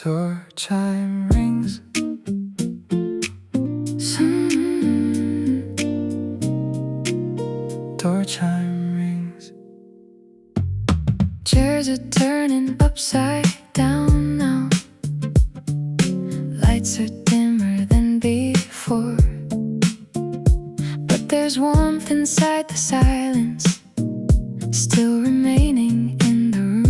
Door chime rings. Door chime rings. Chairs are turning upside down now. Lights are dimmer than before, but there's warmth inside the silence, still remaining in the room.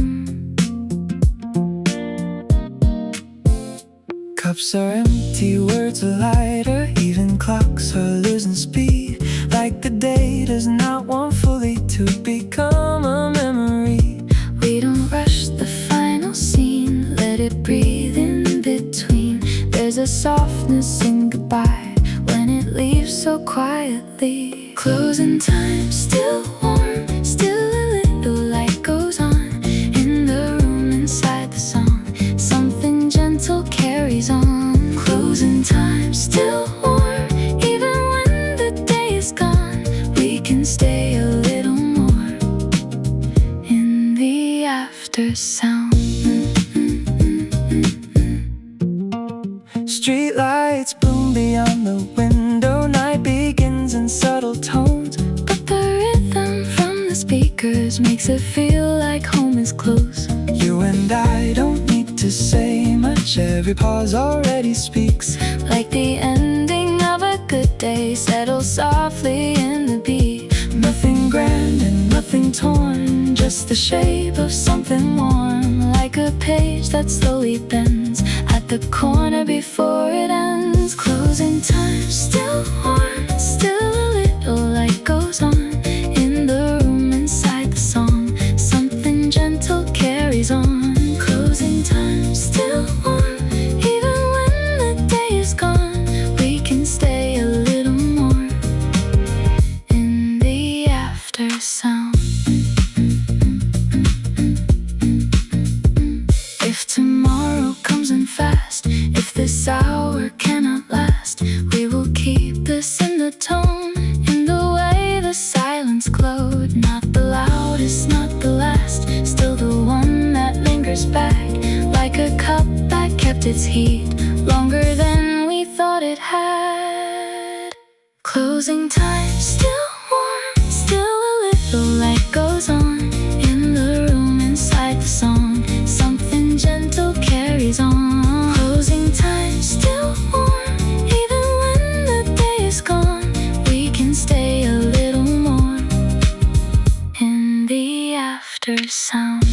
Cups are empty, words are lighter, even clocks are losing speed, like the day does not want fully to become a memory. We don't rush the final scene, let it breathe in between. There's a softness in goodbye when it leaves so quietly. Closing time, still warm, still a little light goes on in the room inside the song. Something gentle carries on. Closing time, still warm, even when the day is gone. We can stay a little more in the after sound. Street lights bloom beyond the window. Night begins in subtle tones, But the rhythm from the speakers makes it feel like home is close. you and I don't need to say much. Every pause already speaks. Like the ending of a good day settles softly in the beat. Nothing grand and nothing torn, just the shape of something warm, Like a page that slowly bends at the corner before it ends. Closing time, still warm, still a little light goes on in the room inside the song. Something gentle carries on. Closing time, still warm, even when the day is gone. We can stay a little more in the after sound. If tomorrow comes in fast, if this hour cannot last, we will keep this in the tone, in the way the silence glowed. Not the loudest, not the last, still the one that lingers back, like a cup that kept its heat longer than we thought it had. Closing time, still warm, still a little light goes on in the room inside the song. Something gentle carries on. Closing time, still warm, even when the day is gone. We can stay a little more in the after sound.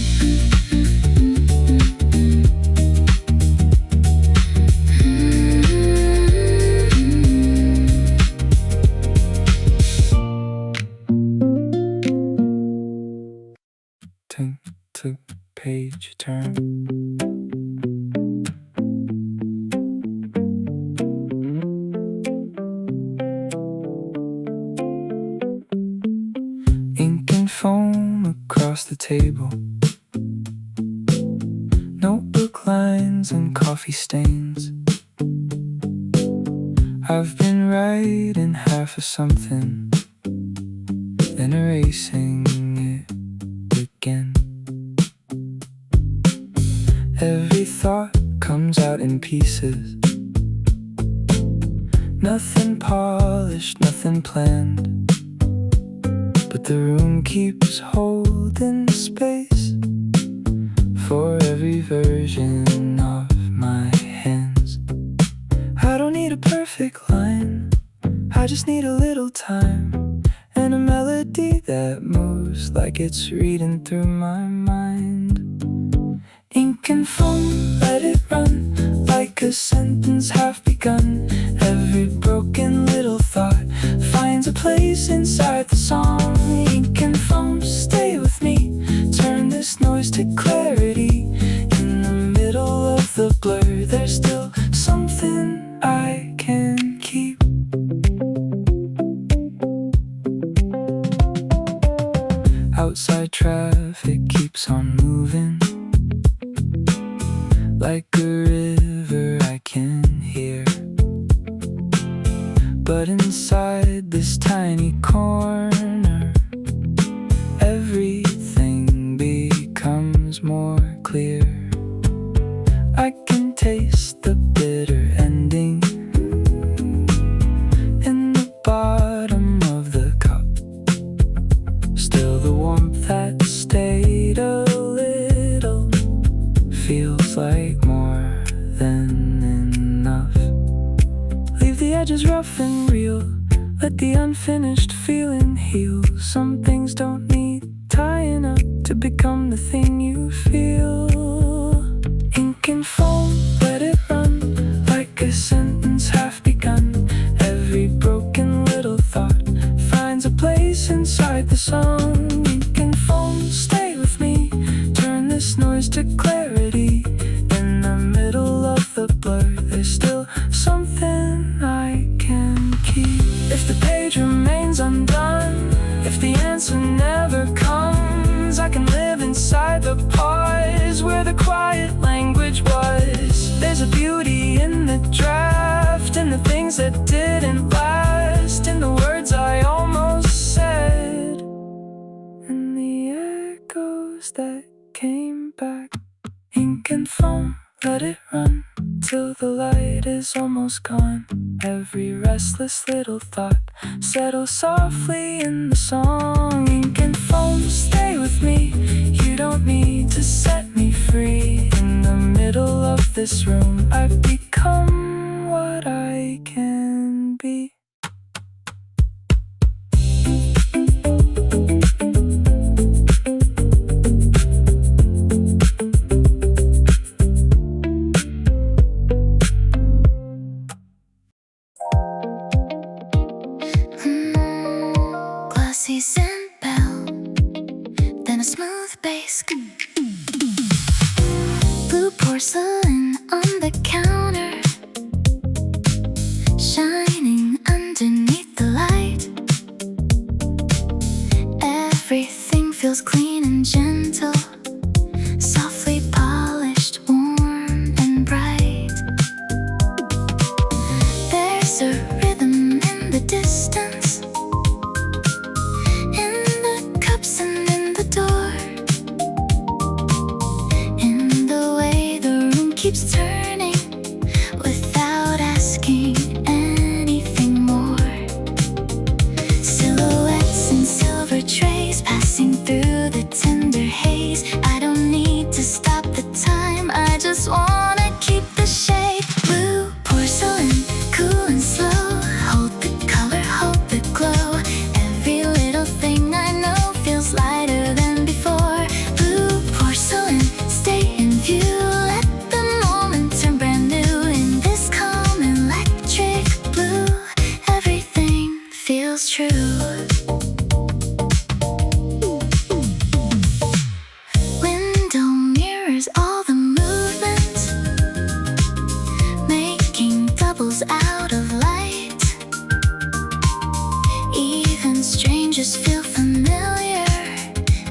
Turn to page turn. Ink and foam across the table, notebook lines and coffee stains. I've been writing half of something, then erasing it again. Every thought comes out in pieces, nothing polished, nothing planned, but the room keeps holding space for every version of my hands. I don't need a perfect line, I just need a little time, and a melody that moves like it's reading through my mind. Ink and foam, let it run, like a sentence half begun. Every broken little thought finds a place inside the song. Ink and foam, stay with me, turn this noise to clarity. In the middle of the blur, there's still something I can keep. Outside traffic keeps on moving, like a river I can hear. But inside this tiny corner, everything becomes more clear. I can feels like more than enough. Leave the edges rough and real, let the unfinished feeling heal. Some things don't need tying up to become the thing you feel. Ink and foam, let it run like a sentence half begun. Every broken little thought finds a place inside the song. Ink and foam, stay with me, turn this noise to clarity. In the middle of the blur, there's still something I can keep. If the page remains undone, if the answer never comes, I can live inside the pause where the quiet language was. There's a beauty in the draft, in the things that didn't last, in the words I almost said, and the echoes that came back. Ink and foam, let it run till the light is almost gone. Every restless little thought settles softly in the song. Ink and foam, stay with me, you don't need to set me free. In the middle of this room, I've become what I can be. Glossy bell, then a smooth bass. Blue porcelain on the counter, shining underneath the light. Everything feels clean and gentle, softly polished, warm and bright. There's a rhythm in the distance, in the cups and in the door, in the way the room keeps turning without asking anything more. Silhouettes in silver trays passing through the tender haze. I don't need to stop the time, I just wanna keep the shape. Blue porcelain, cool and slow, hold the color, hold the glow. Every little thing I know feels lighter than before. Blue porcelain, stay in view, let the moment turn brand new. In this calm electric blue, everything feels true. Window mirrors all the movement, making doubles out of light. Even strangers feel familiar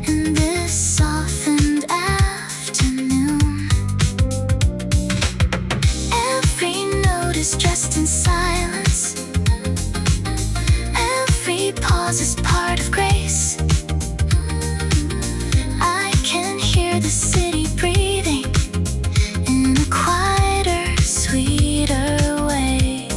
in this softened afternoon. Every note is dressed in silence, every pause is part of grace. I can hear the city breathing in a quieter, sweeter way.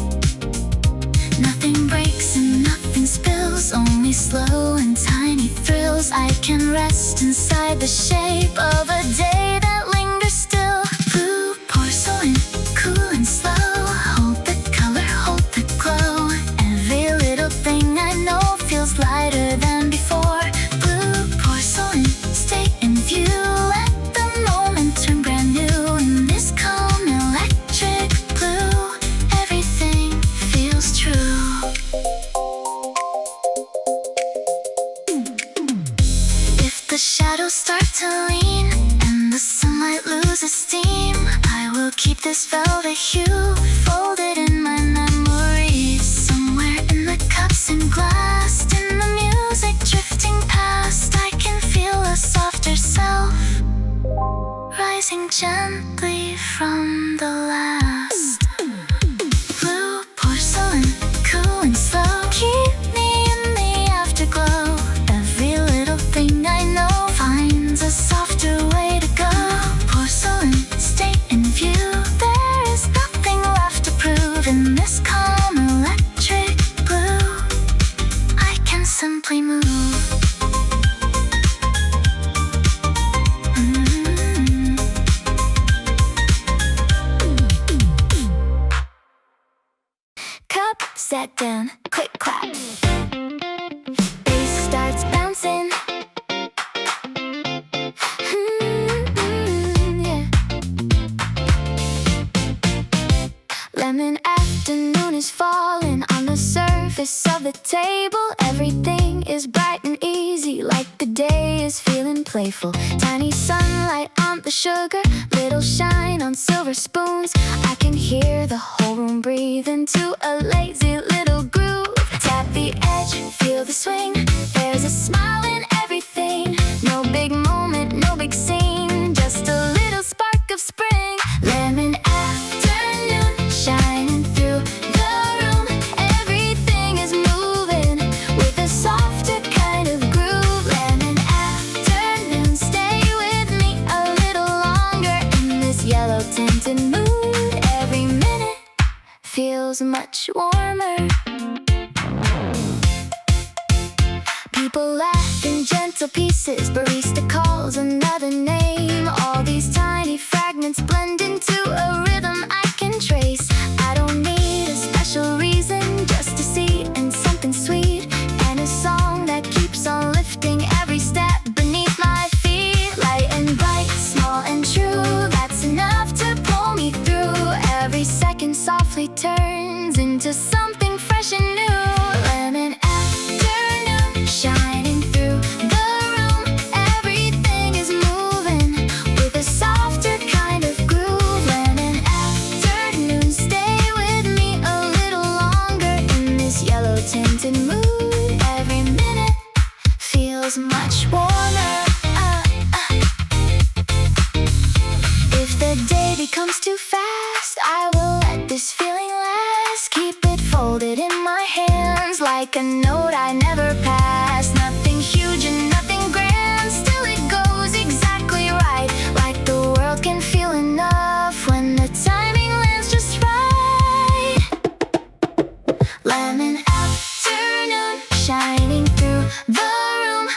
Nothing breaks and nothing spills, only slow and tiny thrills. I can rest inside the shape of a day that lingers still. Blue porcelain, cool and slow, hold the color, hold the glow. Every little thing I know feels lighter than before. Blue porcelain, stay in view, let the moment turn brand new. In this calm electric blue, everything feels true. If the shadows start to lean and the sunlight loses steam, I will keep this velvet hue folded in my memories. Somewhere in the cups and glass, in the music drifting past, I can feel a softer self rising gently from the last. Blue porcelain, cool and slow, keep me in the afterglow. Every little thing I know finds a softer way to go. Porcelain, stay in view, there is nothing left to prove. In this calm electric blue, I can simply move. that down, quick clap. Bass starts bouncing. Yeah. Lemon afternoon is falling on the surface of the table. Everything is bright and easy, like the day is feeling playful. Tiny sunlight on the sugar, little shine on silver spoons. I can hear the whole room breathing to a lazy little groove. Tap the edge, feel the swing. There's a smile in everything. No big moment, no big scene, just a little spark of spring. Lemon afternoon, shining through the room. Everything is moving with a softer kind of groove. Lemon afternoon, stay with me a little longer in this yellow tinted mood. Every minute feels much warmer. People laugh in gentle pieces. Barista calls another name. All these tiny fragments blend into a rhythm I can trace. I don't need a special reason, just a seat and something sweet, and a song that keeps on lifting every step beneath my feet. Light and bright, small and true, that's enough to pull me through. Every second softly turns into something fresh and new. Lemon afternoon, shining through the room. Everything is moving with a softer kind of groove. Lemon afternoon, stay with me a little longer in this yellow tinted mood. Every minute feels much warmer. If the day becomes too fast, I will let this feeling last. Keep it folded in my hands like a note I never passed. Nothing huge and nothing grand, still it goes exactly right. Like the world can feel enough when the timing lands just right. Lemon afternoon, shining through the room.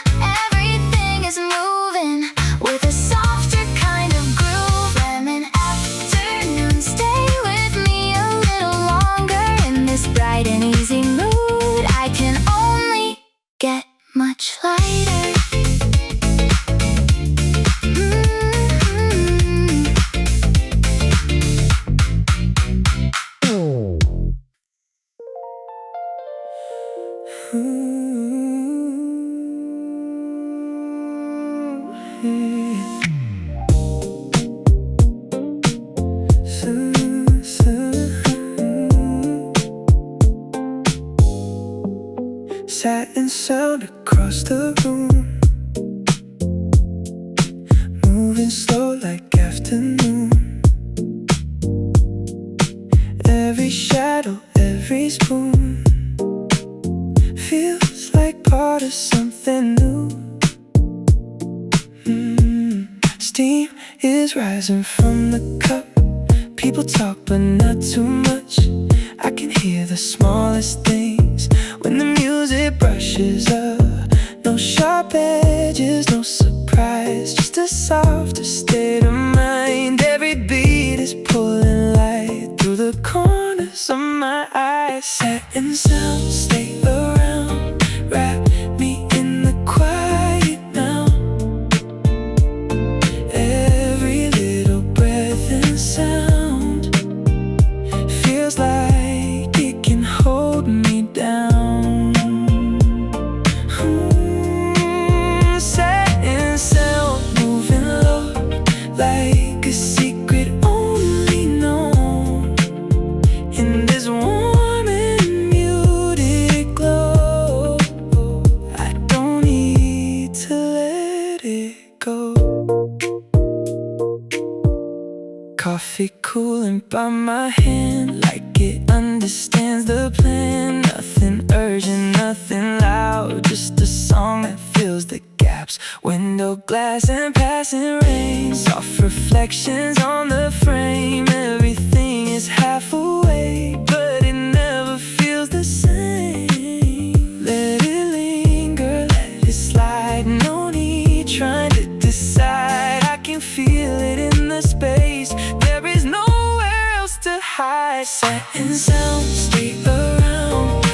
Everything is moving with a softer kind of groove. Lemon afternoon, stay with me a little longer in this bright and easy mood. I can only get much lighter. Satin sound across the room, moving slow like afternoon. Every shadow, every spoon feels like part of something new. Steam is rising from the cup. People talk but not too much. I can hear the smallest things when the music brushes up. No sharp edges, no surprise, just a softer state of mind. Every beat is pulling light through the corners of my eyes. Satin sounds stay around, wrap me in the quiet now. Every little breath and sound feels like it can hold me down. Satin sound moving low, like a secret only known. In this warm and muted glow, I don't need to let it go. Coffee cooling by my hand, like it understands the plan. Nothing urgent, nothing loud, just a song that fills the gaps. Window glass and passing rain, soft reflections on the frame. Everything is half awake, but it never feels the same. Let it linger, let it slide, no need trying to decide. I can feel it in the space, there is nowhere else to hide. Satin sounds straight around,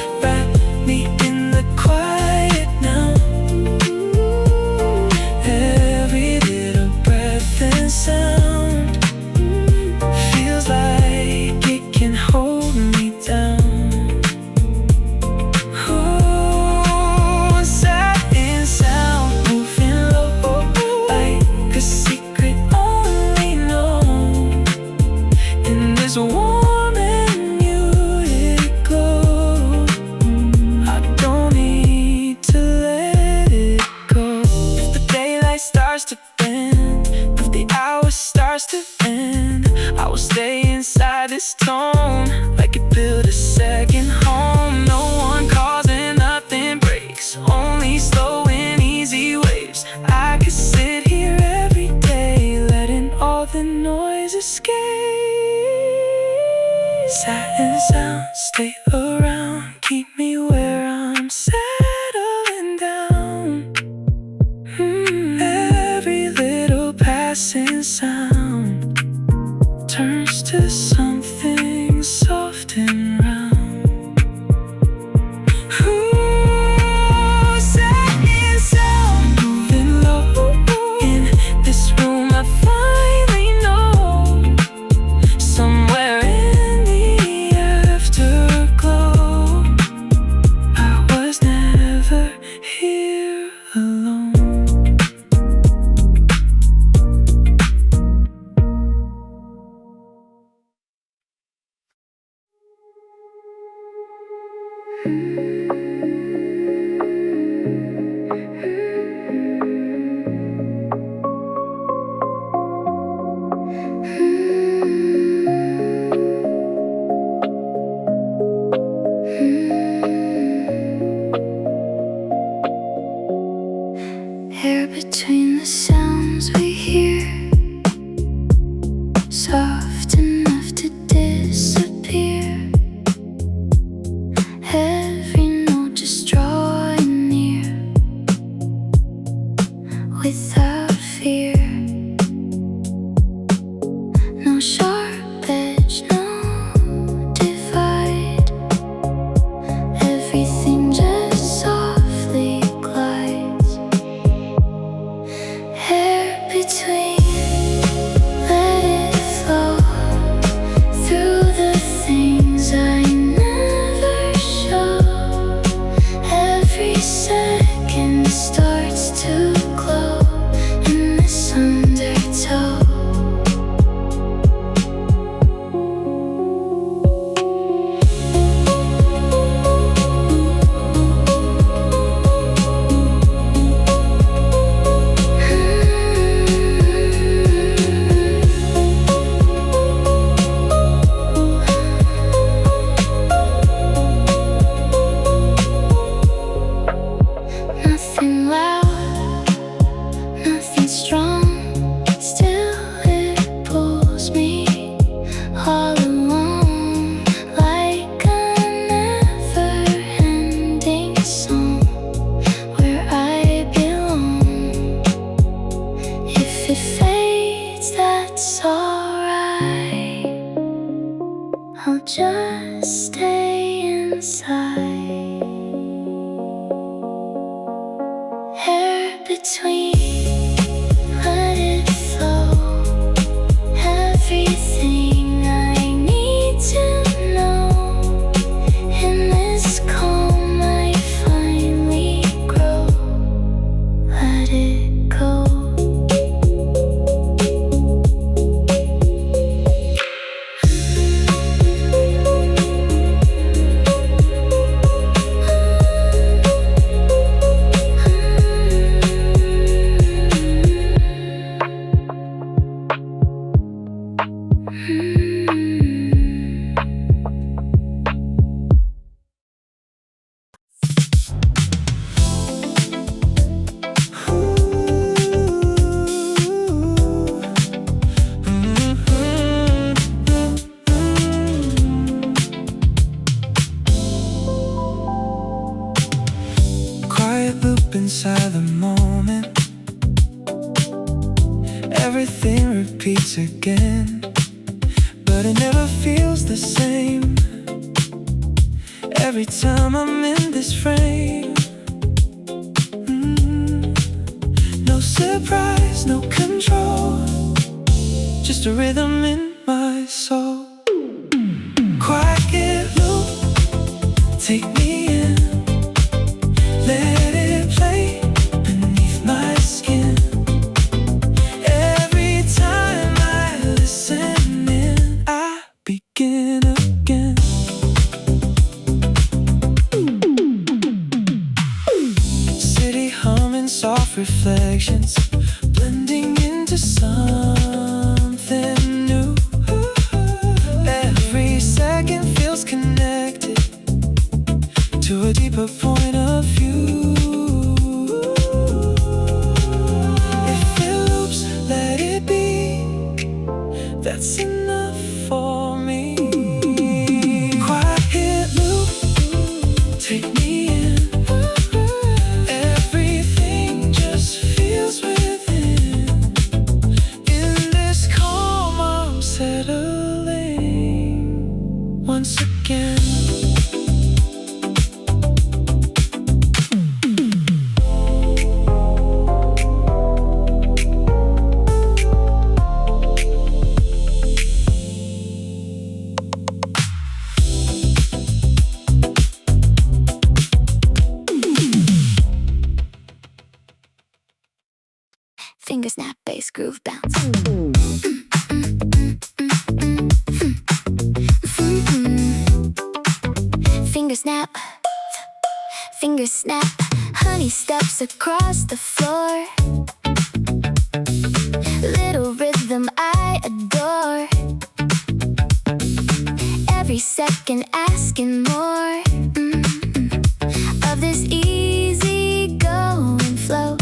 is warm and you it glow. I don't need to let it go. If the daylight starts to bend, if the hour starts to end, I will stay inside this tone, like it built a second home. No one calls and nothing breaks, only slow and easy waves. I could sit here every day, letting all the noise escape. Satin sounds stay around, keep me where I'm settling down. Every little passing sound turns to something soft and round. Satin sound moving low in this room. I finally know, somewhere in the afterglow, I was never here alone. Air between the sounds we hear, soft enough to disappear. Every note just drawing near, without fear. No sharp edge, no divide. Everything just softly glides. Hair between, let it flow through the things I never show. Every second starts to glow in this undertow. Nothing loud, nothing strong, still it pulls me all along, like a never-ending song where I belong. If it fades, that's alright, I'll just stay inside. Hair between, let it flow. Everything I need to know. In this calm I finally grow. Let it go. Quiet loop inside the moment, everything repeats again, but it never feels the same. Every time I'm in this frame, no surprise, no control, just a rhythm in my soul. Quiet loop, take me in, let it play beneath my skin. Every time I listen in, I begin that's enough for me. Quiet loop, take me in. Everything just feels within. In this calm I'm settling once again. Finger snap, bass groove bounce. Finger snap, finger snap. Honey steps across the floor. Little rhythm I adore. Every second asking more of this easy going flow.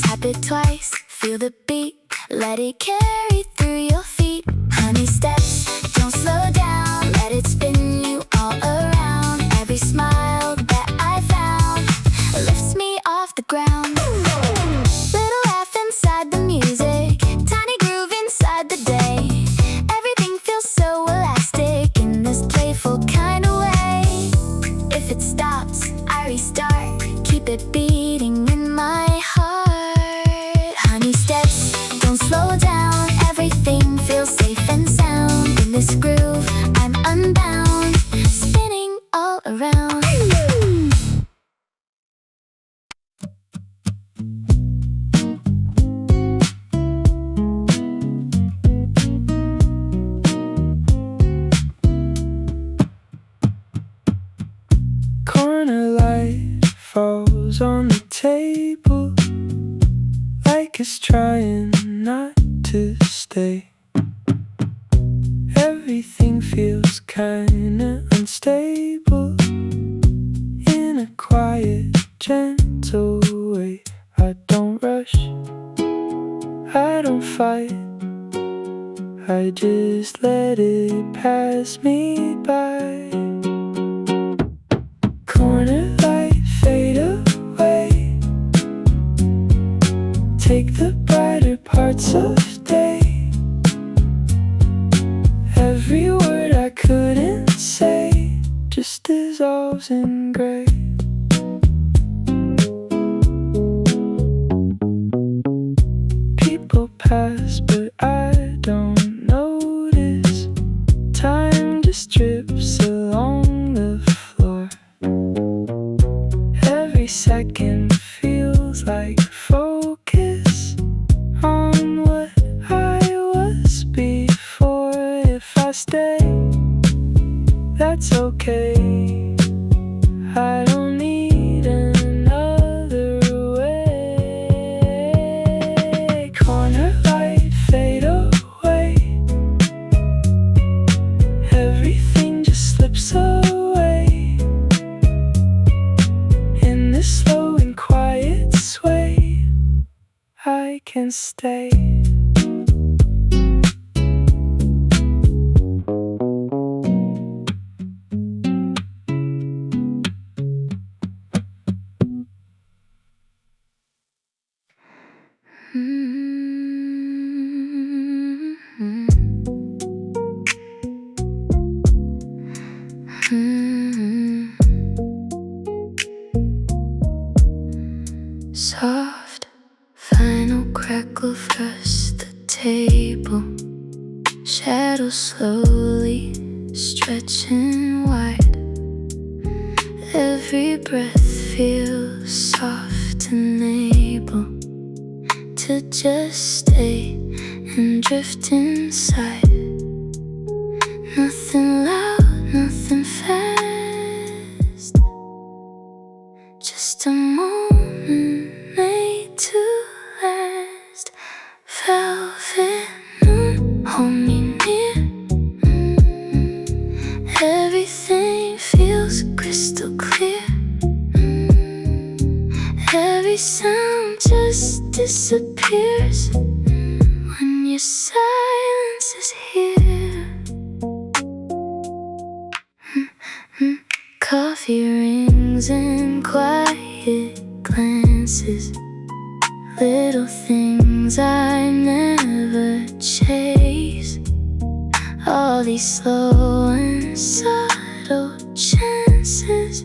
Tap it twice, feel the beat, let it carry through your feet. Honey steps, don't slow down, let it spin you all around. Every smile that I found lifts me off the ground. Little laugh inside the music, tiny groove inside the day. Everything feels so elastic in this playful kind of way. If it stops, I restart, keep it beating in my heart. Honey steps, don't slow down, everything feels safe and sound. In this groove, I'm unbound, spinning all around. Corner light falls on the table, like it's trying not to stay. Everything feels kinda unstable in a quiet, gentle way. I don't rush, I don't fight, I just let it pass me by. Corner light fade away, take the brighter parts of day. Every word I couldn't say just dissolves in gray. People pass but I don't notice. Time just drips along the floor. Every second feels like focus on what I was before. If I stay, that's okay. I don't need another way. Corner light fade away, everything just slips away in this slow and quiet sway. I can stay. Soft, final crackle across the table. Shadows slowly stretching wide. Every breath feels soft and able to just stay and drift inside. Nothing loud, nothing fast, just a moment made to last. Velvet moon, hold me near. Everything feels crystal clear. Every sound just disappears when you're silent. coffee rings and quiet glances, little things I never chase. All these slow and subtle chances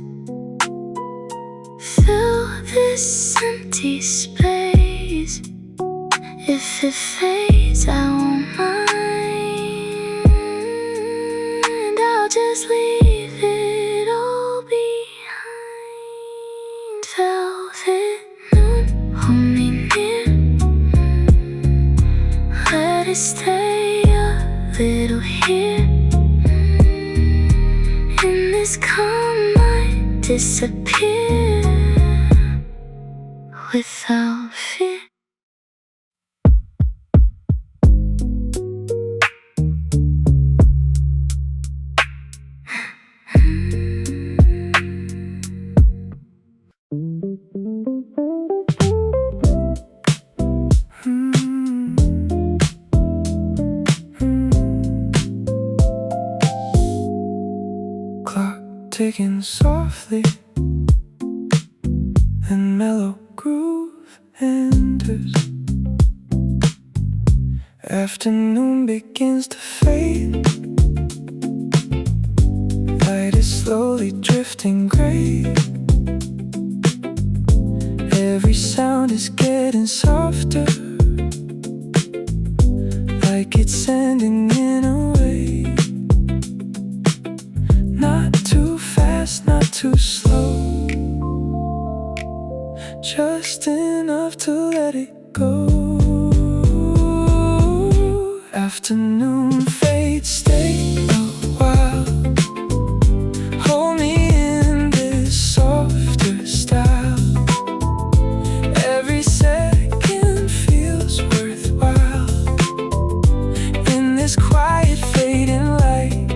fill this empty space. If it fades, I won't mind. I'll just leave it all behind. Velvet moon, hold me near. Let it stay a little here. In this calm, I disappear without fear. Clock ticking softly, and mellow groove enters. Afternoon begins to fade. Light is slowly drifting gray. Every sound is getting softer, like it's ending in a way. Not too fast, not too slow, just enough to let it go. Afternoon fades, stay a while. Hold me in this softer style. Every second feels worthwhile in this quiet fading light.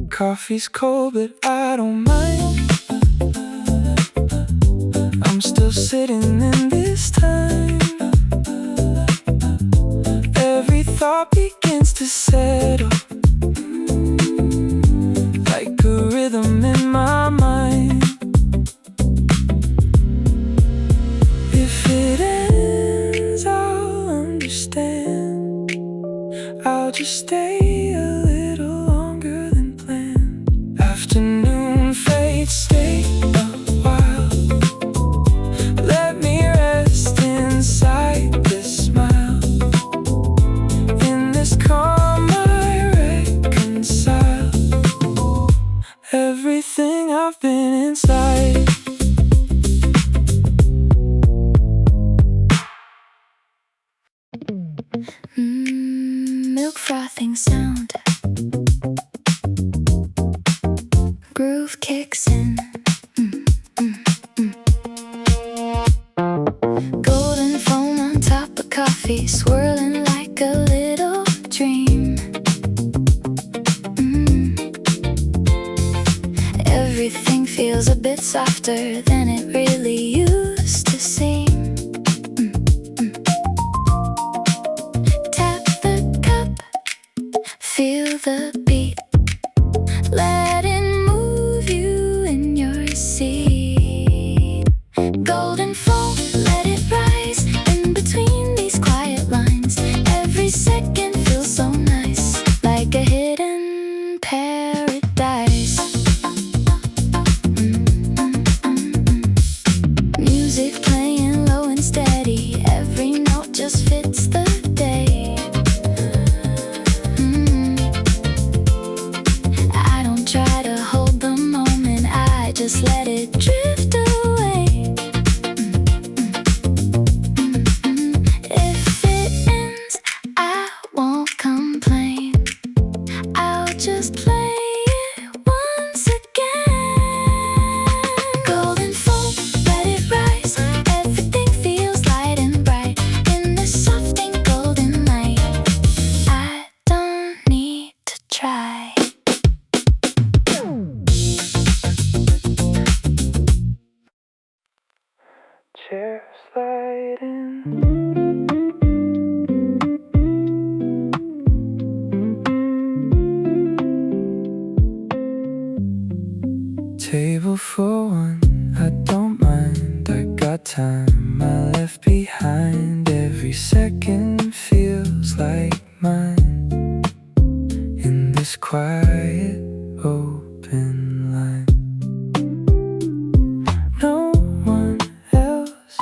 Coffee's cold, but I don't mind. I'm still sitting in this time. Every thought begins to settle, like a rhythm in my mind. If it ends, I'll understand. I'll just stay a little longer than planned. Afternoon fades, stay a while. Let me rest inside this smile. In this calm I reconcile everything I've been inside. Milk frothing sound, groove kicks in. Golden foam on top of coffee, swirling like a little dream. Everything feels a bit softer than it really used to seem. Tap the cup, feel the beat, let it move you in your seat. Golden foam, let it rise in between these quiet lines. Every second feels so nice, like a hidden paradise. Music playing low and steady, every note just fits the day. table for one, I don't mind. I got time I left behind. Every second feels like mine in this quiet open line. No one else,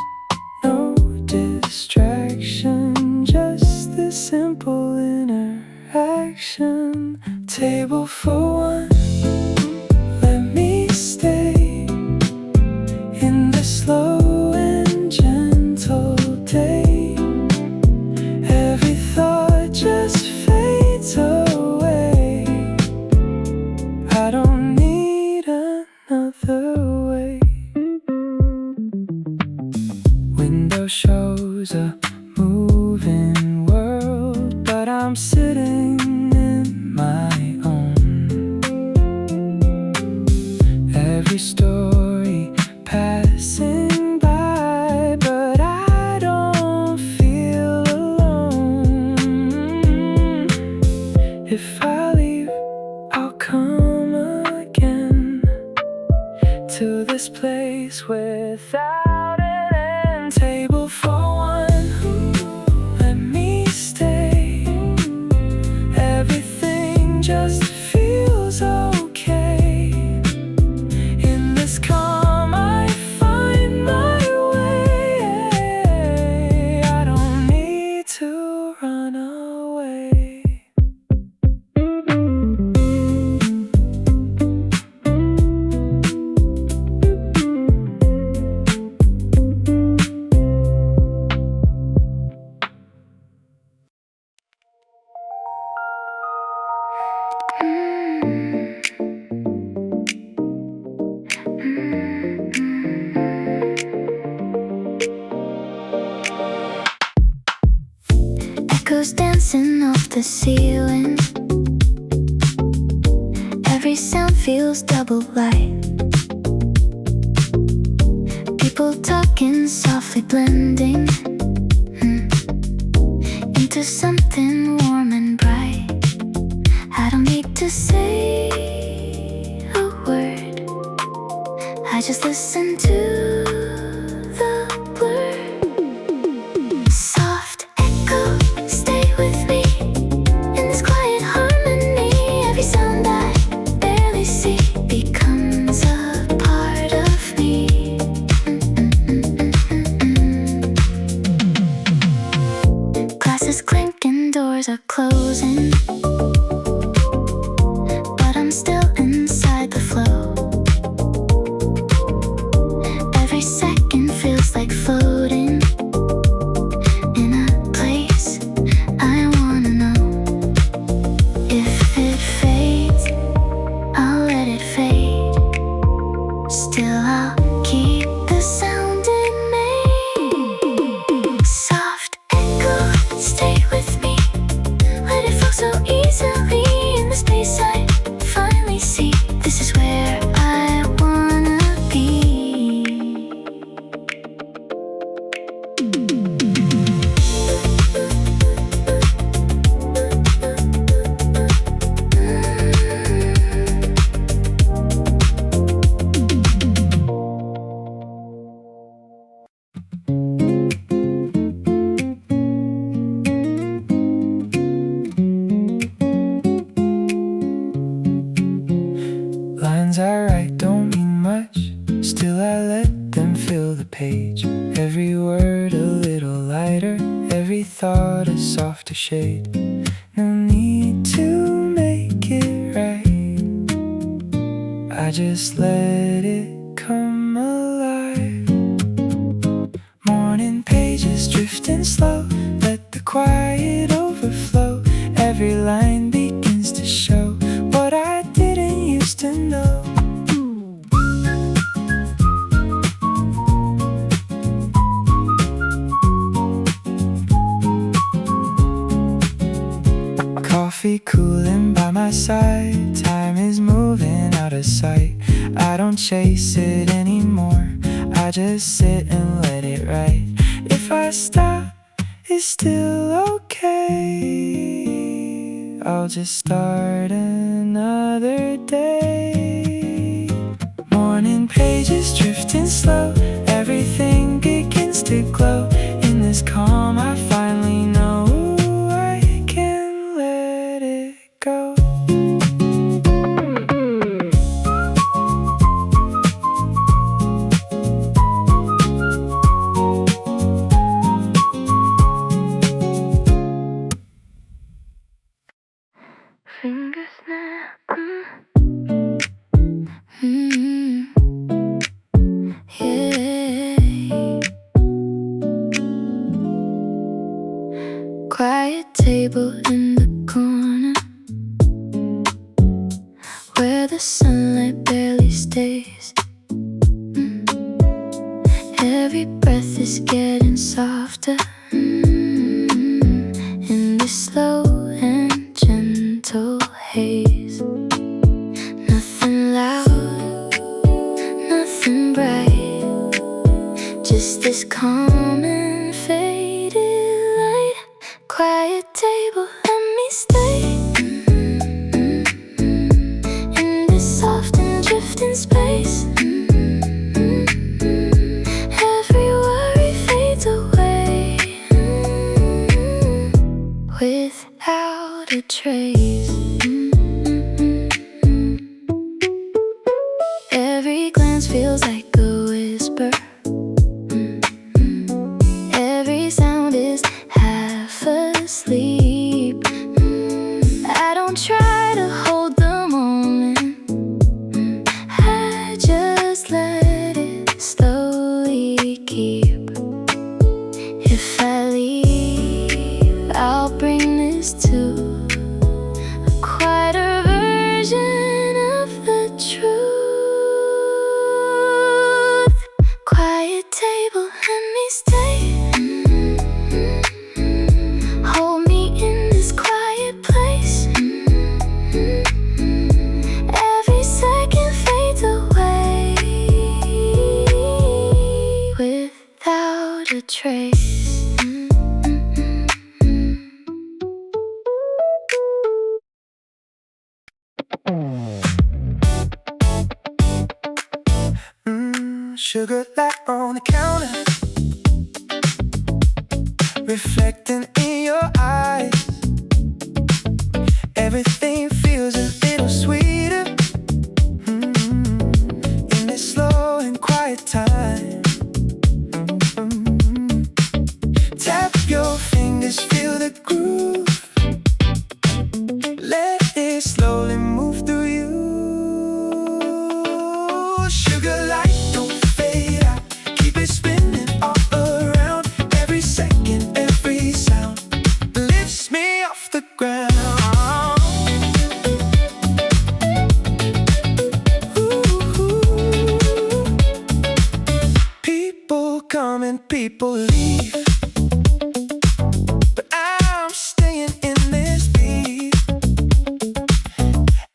no distraction, just this simple interaction. Table for one, let me stay in the slow and gentle day. Every thought just fades away. I don't need another way. Window shows a moving world, but I'm sitting in my own. Every story passing by, but I don't feel alone. If I leave, I'll come again to this place without an end. Table for one, let me stay. Everything just feels okay. In this calm I find my way. I don't need to run away. Echoes dancing off the ceiling. Every sound feels double light. People talking softly, blending into something warm and bright. I don't need to say a word, I just listen to the blur. Soft echo, stay with me in this quiet harmony. Every sound I barely see becomes a part of me. Glasses clinking, doors are closing, but I'm still inside the flow. Every second feels like floating in a place I wanna know. If it fades, I'll let it fade. Still I'll keep the sound in me. Soft echo, stay with me. Let it flow so easily in the space I finally see. This is where I wanna be. Lines I write don't mean much, still I let them fill the page. Every word a little lighter, every thought a softer shade. No need to make it right, I just let it come alive. Morning pages drifting slow, let the quiet overflow. Every line begins to show what I didn't used to know. Coffee cooling by my side, time is moving out of sight. I don't chase it anymore, I just sit and let it write. If I stop, it's still okay. I'll just start another day. Morning drifting slow. Everything begins to glow. In this calm I finally know I can let it go. Fingers snap. Yeah. Quiet table in the corner where the sunlight barely stays. Every breath is getting softer in this slow and gentle haze. Nothing loud, nothing bright, just this calm and faded light. Quiet table, let me stay in this soft and drifting space. Every worry fades away without a trace. Every glance feels like a whisper. Every sound is half asleep. I don't try to hold the moment. I just let it slowly keep. If I leave, I'll bring this to a quieter version of the truth. Quiet table, let me stay. Hold me in this quiet place. Every second fades away without a trace. Sugar light on the counter, reflecting in your eyes. Everything feels a little sweeter in this slow and quiet time. Tap your fingers, feel the groove. Let it slowly move through you. Sugar light, don't fade out. Keep it spinning all around. Every second, every sound lifts me off the ground. People come and people leave, but I'm staying in this beat.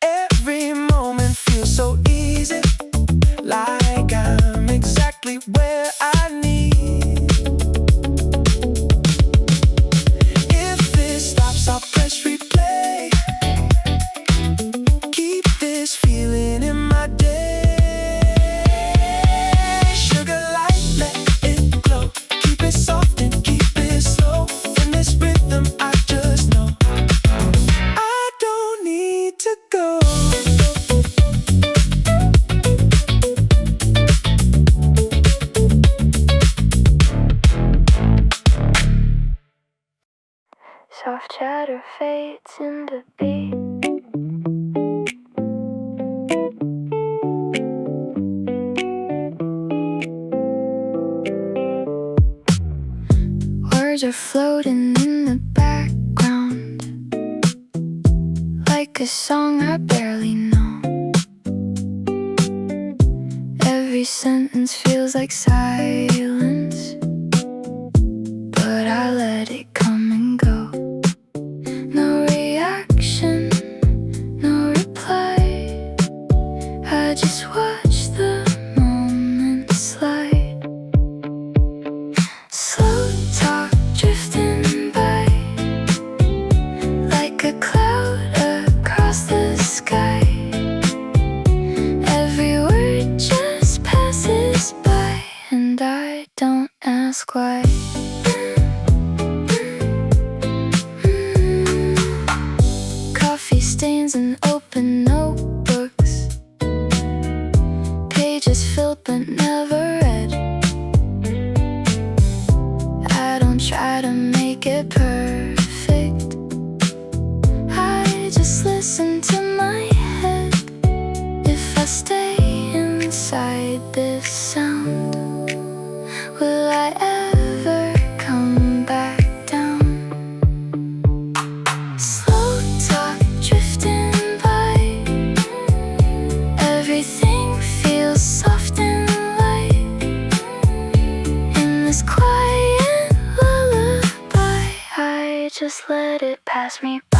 Every moment feels so easy, like I'm exactly where I need. If this stops, I'll press replay. Keep this feeling in my day. Sugar light, let it glow. Keep it soft and keep it slow. In this rhythm, I just know I don't need to go. Soft chatter fades into beat. Words are floating in the background, like a song I barely know. Every sentence feels like silence, but I let it come and go. No reaction, no reply. I just watch the moment slide. Slow talk drifting by, like a cloud across the sky. Every word just passes by stains and open notebooks, pages filled but never read. I don't try to make it perfect, I just listen to my head. If I stay inside this sound, will I ever come back down? Slow talk drifting by, everything feels soft and light. In this quiet lullaby, I just let it pass me by.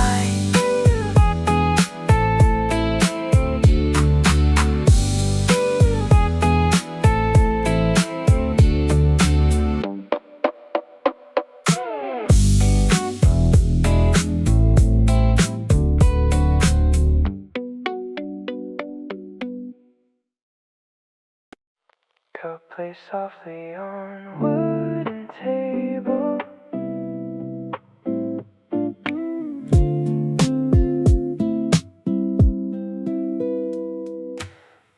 Go play softly on a wooden table.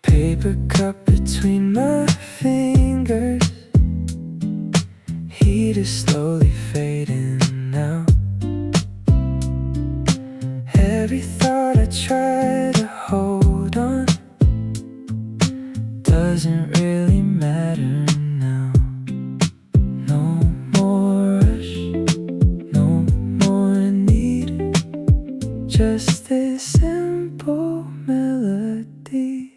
Paper cup between my fingers, heat is slowly fading now. Every thought I try to hold on doesn't really matter now. No more rush, no more need, just this simple melody.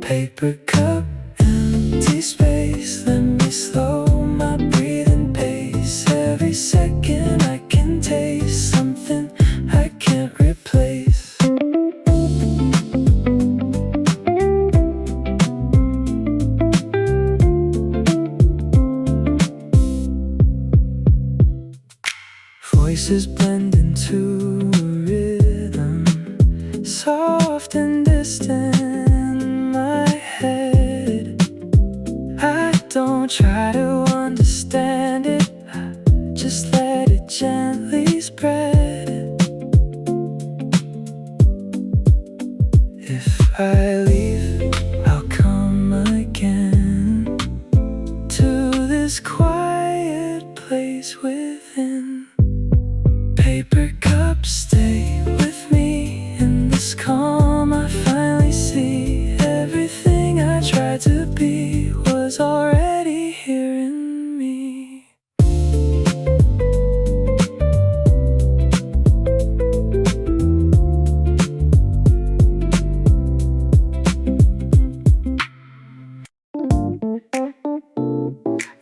Paper cup, empty space, let me slow my breathing pace. Every second I can taste something I can't replace. Voices blend into a rhythm, soft and distant in my head. I don't try to understand it, I just let it gently spread. If I leave, I'll come again to this quiet place within. Paper cups stay with me in this calm. I finally see everything I tried to be was already here in me.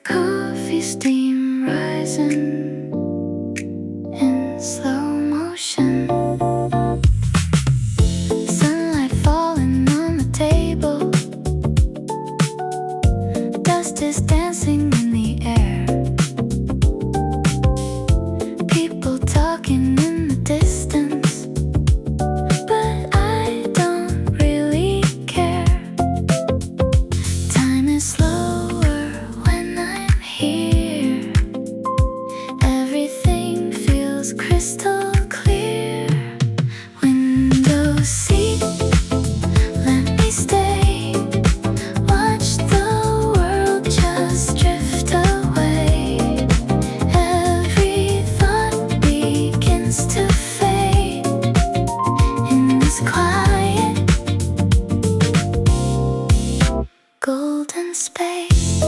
Coffee steam rising in slow motion, sunlight falling on the table, dust is dancing in the air, people talking in the distance, but I don't really care. Time is slower when I'm here, everything feels crystal clear. Window seat, let me stay, watch the world just drift away. Every thought begins to fade in this quiet golden space.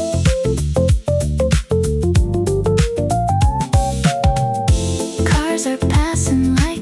Cars are passing like